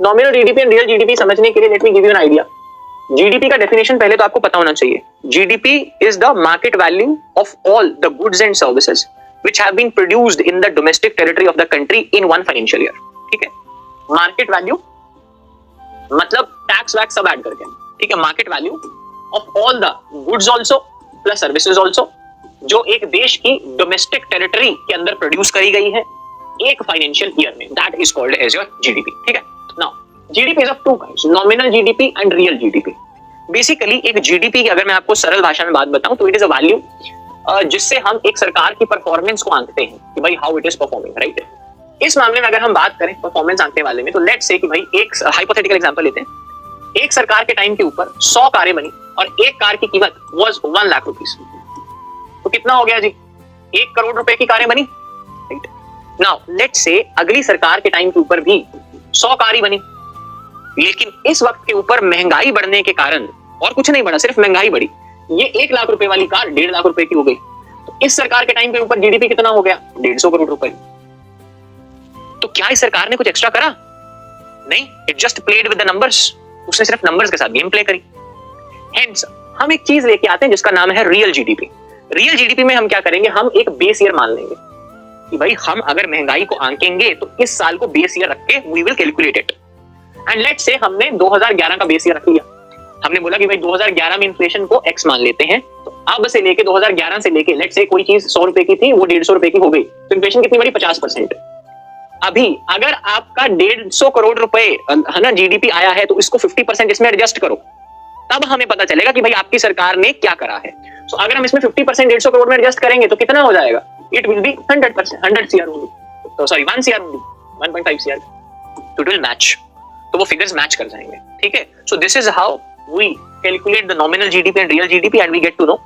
Nominal GDP and real GDP समझने के लिए let me give you an idea. GDP का डेफिनेशन पहले तो आपको पता होना चाहिए। GDP is the market value of all the goods and services which have been produced in the domestic territory of the country in one financial year. ठीक है, market value मतलब टैक्स वैक्स सब ऐड करके, ठीक है, market value of all the goods also plus services also जो एक देश की डोमेस्टिक टेरिटरी के अंदर प्रोड्यूस करी गई है एक फाइनेंशियल ईयर में, that is called as your GDP. ठीक है, now GDP is of two kinds, nominal GDP and real GDP. Basically एक जीडीपी की अगर मैं आपको सरल भाषा में बात बताऊं तो इट इज अ वैल्यू जिससे हम एक सरकार की परफॉर्मेंस को आंकते हैं कि भाई how it is performing, right. इस मामले में अगर हम बात करें परफॉर्मेंस आंकने वाले में तो लेट्स से कि भाई एक हाइपोथेटिकल एग्जांपल लेते हैं। एक सरकार के टाइम के ऊपर 100 कारें बनी और एक कार की कीमत वाज 1 लाख रुपीस, तो कितना हो गया जी, 1 करोड़ रुपए की कारें बनी, राइट। नाउ लेट्स से अगली सरकार के टाइम के ऊपर भी 100 कार ही बनी, लेकिन इस वक्त के ऊपर महंगाई बढ़ने के कारण और कुछ नहीं बढ़ा, सिर्फ महंगाई बढ़ी, ये 1 लाख रुपए वाली कार 1.5 लाख रुपए की हो गई। तो इस सरकार के टाइम के ऊपर जीडीपी कितना हो गया, 150 करोड़ रुपए। तो क्या इस सरकार ने कुछ एक्स्ट्रा करा? नहीं, it just played with the numbers, उसने सिर्फ नंबर्स के साथ गेम प्ले करी। हेंस हम एक चीज लेके आते हैं जिसका नाम है रियल जीडीपी। रियल जीडीपी में हम क्या करेंगे, हम एक बेस ईयर मान लेंगे कि भाई हम अगर महंगाई को आंकेंगे तो इस साल को बेस ईयर रख के we will calculate it. And let's say हमने 2011 का बेस ईयर रख लिया, हमने बोला कि भाई 2011 में इन्फ्लेशन को x मान लेते हैं, तो अब से लेके 2011 से लेके लेट्स से कोई चीज 100 रुपए की थी वो 150 रुपए की हो गई, तो इन्फ्लेशन कितनी बढ़ी, 50%। अभी अगर आपका 150 करोड़ रुपए है ना जीडीपी आया है तो इसको 50% इसमें एडजस्ट करो, तब हमें पता चलेगा कि भाई आपकी सरकार ने क्या करा है। सो अगर हम इसमें 50% 150 करोड़ में एडजस्ट करेंगे तो कितना हो जाएगा, it will be 100%, 100 CR only, तो सॉरी 1 CR ओनली, 1.5 CR, तो इट विल मैच, तो वो फिगर्स मैच कर जाएंगे। ठीक है, so this is how we calculate the nominal GDP and real GDP and we get to no